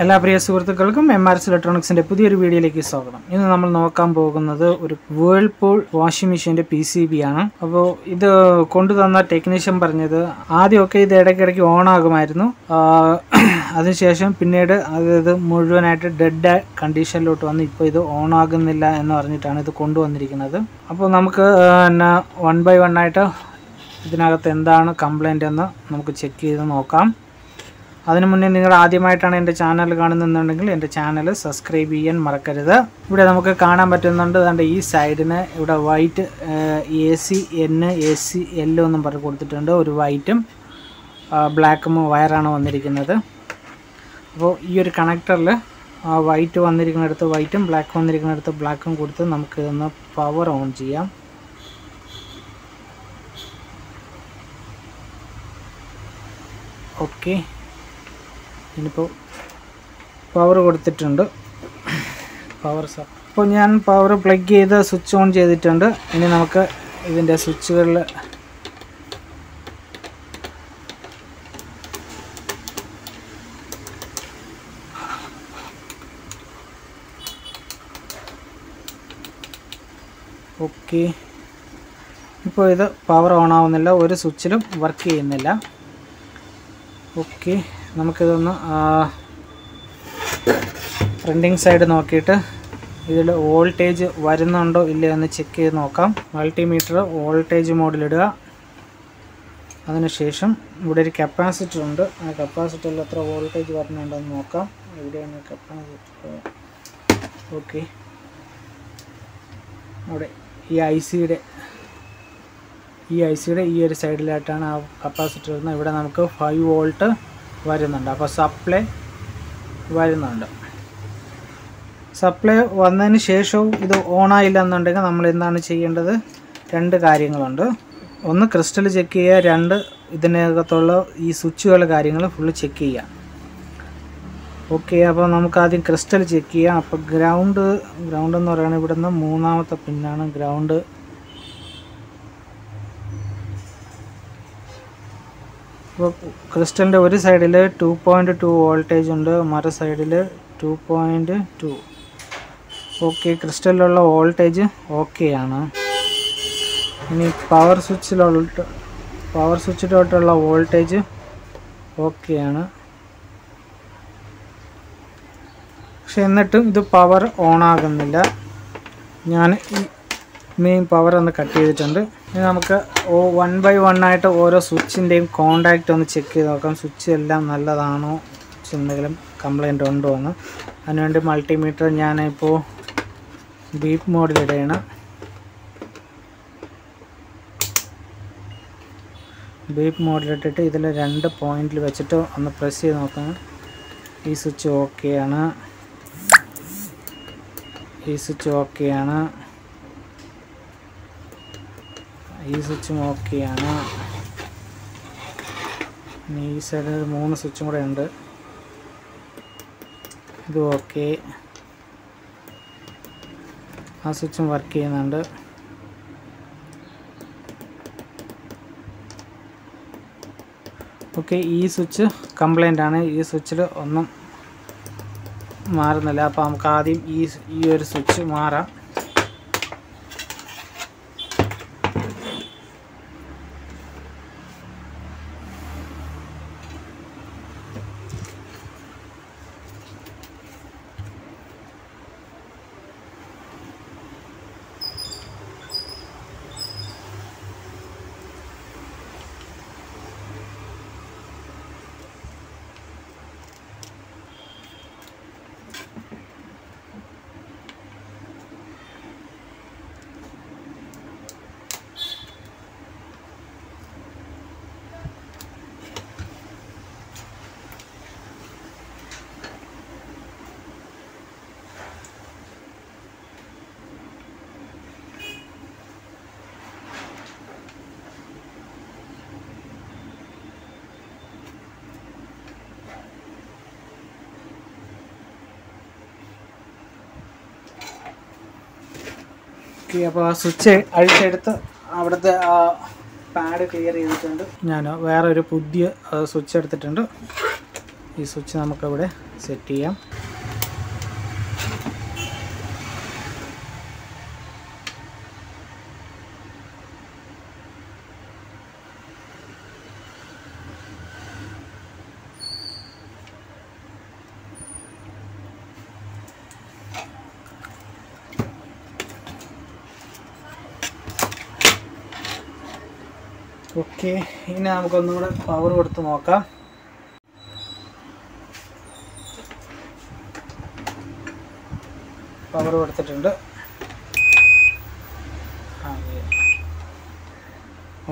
എല്ലാ പ്രിയ സുഹൃത്തുക്കൾക്കും എംആർഎസ് ഇലക്ട്രോണിക്സിന്റെ പുതിയൊരു വീഡിയോയിലേക്ക് സ്വാഗതം. ഇന്ന് നമ്മൾ നോക്കാൻ പോകുന്നത് ഒരു വേൾപൂൾ വാഷിംഗ് മെഷീന്റെ PCB ആണ്. അപ്പോൾ ഇത് കൊണ്ടുതന്ന ടെക്നീഷ്യൻ പറഞ്ഞത് ആദ്യമൊക്കെ ഇത് ഇടയ്ക്കിടയ്ക്ക് ഓൺ ആകുമായിരുന്നു, അതിനുശേഷം പിന്നീട് അത് മുഴുവനായിട്ട് ഡെഡ് കണ്ടീഷനിലോട്ട് വന്ന് ഇപ്പോൾ ഇത് ഓൺ ആകുന്നില്ല എന്ന് പറഞ്ഞിട്ടാണ് ഇത് കൊണ്ടുവന്നിരിക്കുന്നത്. അപ്പോൾ നമുക്ക് 1 by 1 ആയിട്ട് ഇതിനകത്ത് എന്താണ് കംപ്ലൈൻ്റ് എന്ന് നമുക്ക് ചെക്ക് ചെയ്ത് നോക്കാം. അതിനു മുന്നേ നിങ്ങൾ ആദ്യമായിട്ടാണ് എൻ്റെ ചാനൽ കാണുന്നുണ്ടെങ്കിൽ എൻ്റെ ചാനൽ സബ്സ്ക്രൈബ് ചെയ്യാൻ മറക്കരുത്. ഇവിടെ നമുക്ക് കാണാൻ പറ്റുന്നുണ്ട്, അതുകൊണ്ട് ഈ സൈഡിന് ഇവിടെ വൈറ്റ് AC-N AC-L എന്നും പറഞ്ഞ് കൊടുത്തിട്ടുണ്ട്. ഒരു വൈറ്റും ബ്ലാക്കും വയറാണ് വന്നിരിക്കുന്നത്. അപ്പോൾ ഈ ഒരു കണക്ടറിൽ വൈറ്റ് വന്നിരിക്കുന്നിടത്ത് വൈറ്റും ബ്ലാക്ക് വന്നിരിക്കുന്നിടത്ത് ബ്ലാക്കും കൊടുത്ത് നമുക്ക് ഇതൊന്ന് പവർ ഓൺ ചെയ്യാം. ഓക്കെ, ഇനിയിപ്പോൾ പവർ കൊടുത്തിട്ടുണ്ട്. അപ്പോൾ ഞാൻ പവർ പ്ലഗ് ചെയ്ത് സ്വിച്ച് ഓൺ ചെയ്തിട്ടുണ്ട്. ഇനി നമുക്ക് ഇതിൻ്റെ സ്വിച്ചുകളിൽ ഓക്കെ, ഇപ്പോൾ ഇത് പവർ ഓൺ ആവുന്നില്ല, ഒരു സ്വിച്ചിലും വർക്ക് ചെയ്യുന്നില്ല. ഓക്കെ, നമുക്കിതൊന്ന് പ്രിൻറ്റിങ് സൈഡ് നോക്കിയിട്ട് ഇതിൽ വോൾട്ടേജ് വരുന്നുണ്ടോ ഇല്ലയോ എന്ന് ചെക്ക് ചെയ്ത് നോക്കാം. മൾട്ടിമീറ്റർ വോൾട്ടേജ് മോഡിലിടുക. അതിനുശേഷം ഇവിടെ ഒരു കപ്പാസിറ്റർ ഉണ്ട്, ആ കപ്പാസിറ്ററിൽ എത്ര വോൾട്ടേജ് വരുന്നുണ്ടെന്ന് നോക്കാം. എവിടെയാണ് കപ്പാസിറ്റർ? ഓക്കെ, അവിടെ ഈ ഐ സിയുടെ ഈ ഒരു സൈഡിലായിട്ടാണ് ആ കപ്പാസിറ്റർ വരുന്നത്. ഇവിടെ നമുക്ക് 5 വോൾട്ട് വരുന്നുണ്ട്, അപ്പോൾ സപ്ലൈ വരുന്നുണ്ട്. സപ്ലൈ വന്നതിന് ശേഷവും ഇത് ഓണായില്ല എന്നുണ്ടെങ്കിൽ നമ്മൾ എന്താണ് ചെയ്യേണ്ടത്? 2 കാര്യങ്ങളുണ്ട്. ഒന്ന് ക്രിസ്റ്റൽ ചെക്ക് ചെയ്യുക, 2 ഇതിനകത്തുള്ള ഈ സ്വിച്ചുകൾ കാര്യങ്ങൾ ഫുള്ള് ചെക്ക് ചെയ്യുക. ഓക്കെ, അപ്പോൾ നമുക്ക് ആദ്യം ക്രിസ്റ്റൽ ചെക്ക് ചെയ്യാം. അപ്പോൾ ഗ്രൗണ്ട് എന്ന് പറയുന്നത് ഇവിടുന്ന് 3ാമത്തെ പിന്നാണ് ഗ്രൗണ്ട്. അപ്പോൾ ക്രിസ്റ്റലിൻ്റെ ഒരു സൈഡിൽ 2.2 വോൾട്ടേജ് ഉണ്ട്, മറു സൈഡിൽ 2.2. ഓക്കെ, ക്രിസ്റ്റലിലുള്ള വോൾട്ടേജ് ഓക്കെയാണ്. ഇനി പവർ സ്വിച്ചിലോട്ടുള്ള വോൾട്ടേജ് ഓക്കെയാണ്. പക്ഷെ എന്നിട്ടും ഇത് പവർ ഓൺ ആകുന്നില്ല. ഞാൻ ഈ മെയിൻ പവർ ഒന്ന് കട്ട് ചെയ്തിട്ടുണ്ട്. ഇനി നമുക്ക് 1 by 1 ആയിട്ട് ഓരോ സ്വിച്ചിൻ്റെയും കോണ്ടാക്റ്റ് ഒന്ന് ചെക്ക് ചെയ്ത് നോക്കാം. സ്വിച്ച് എല്ലാം നല്ലതാണോ, എന്തെങ്കിലും കംപ്ലൈൻറ്റ് ഉണ്ടോ എന്ന്. അതിനുവേണ്ടി മൾട്ടിമീറ്റർ ഞാനിപ്പോൾ ബീപ്പ് മോഡിലിടുകയാണ്. ബീപ്പ് മോഡിലിട്ടിട്ട് ഇതിൽ 2 പോയിന്റിൽ വെച്ചിട്ട് ഒന്ന് പ്രസ് ചെയ്ത് നോക്കാം. ഈ സ്വിച്ച് ഓക്കെയാണ്, ഈ സ്വിച്ച് ഓക്കെയാണ്, ഈ സ്വിച്ചും ഓക്കെയാണ്. ഈ സൈഡിൽ 3 സ്വിച്ചും കൂടെ ഉണ്ട്, ഇത് ഓക്കെ. ആ സ്വിച്ചും വർക്ക് ചെയ്യുന്നുണ്ട്. ഓക്കെ, ഈ സ്വിച്ച് കംപ്ലൈൻ്റ് ആണ്, ഈ സ്വിച്ചിൽ ഒന്നും മാറുന്നില്ല. അപ്പോൾ നമുക്ക് ആദ്യം ഈ ഒരു സ്വിച്ച് മാറാം. അപ്പോൾ ആ സ്വിച്ച് അഴിച്ചെടുത്ത് അവിടുത്തെ പാഡ് ക്ലിയർ ചെയ്തിട്ടുണ്ട്. ഞാൻ വേറെ ഒരു പുതിയ സ്വിച്ച് എടുത്തിട്ടുണ്ട്. ഈ സ്വിച്ച് നമുക്കിവിടെ സെറ്റ് ചെയ്യാം. ഓക്കെ, ഇനി നമുക്കൊന്നുകൂടെ പവർ കൊടുത്ത് നോക്കാം. പവർ കൊടുത്തിട്ടുണ്ട്.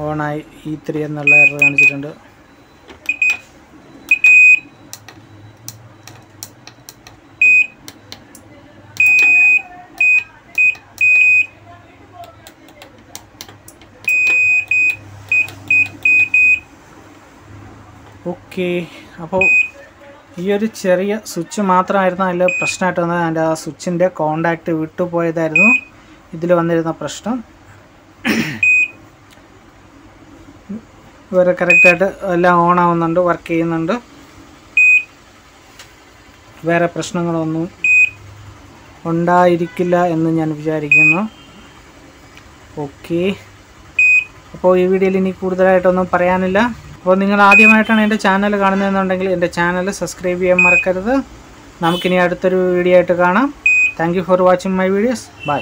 ഓണായി. E3 എന്നുള്ള എറർ കാണിച്ചിട്ടുണ്ട്. ഓക്കെ, അപ്പോൾ ഈ ഒരു ചെറിയ സ്വിച്ച് മാത്രമായിരുന്നു അതിൽ പ്രശ്നമായിട്ട് വന്നത്. അതിൻ്റെ ആ സ്വിച്ചിൻ്റെ കോണ്ടാക്റ്റ് വിട്ടുപോയതായിരുന്നു ഇതിൽ വന്നിരുന്ന പ്രശ്നം. വേറെ കറക്റ്റായിട്ട് എല്ലാം ഓൺ ആവുന്നുണ്ട്, വർക്ക് ചെയ്യുന്നുണ്ട്. വേറെ പ്രശ്നങ്ങളൊന്നും ഉണ്ടായിരിക്കില്ല എന്ന് ഞാൻ വിചാരിക്കുന്നു. ഓക്കെ, അപ്പോൾ ഈ വീഡിയോയിൽ ഇനി കൂടുതലായിട്ടൊന്നും പറയാനില്ല. അപ്പോൾ നിങ്ങൾ ആദ്യമായിട്ടാണ് എൻ്റെ ചാനൽ കാണുന്നതെന്നുണ്ടെങ്കിൽ എൻ്റെ ചാനൽ സബ്സ്ക്രൈബ് ചെയ്യാൻ മറക്കരുത്. നമുക്കിനി അടുത്തൊരു വീഡിയോ ആയിട്ട് കാണാം. Thank you for watching my videos. By.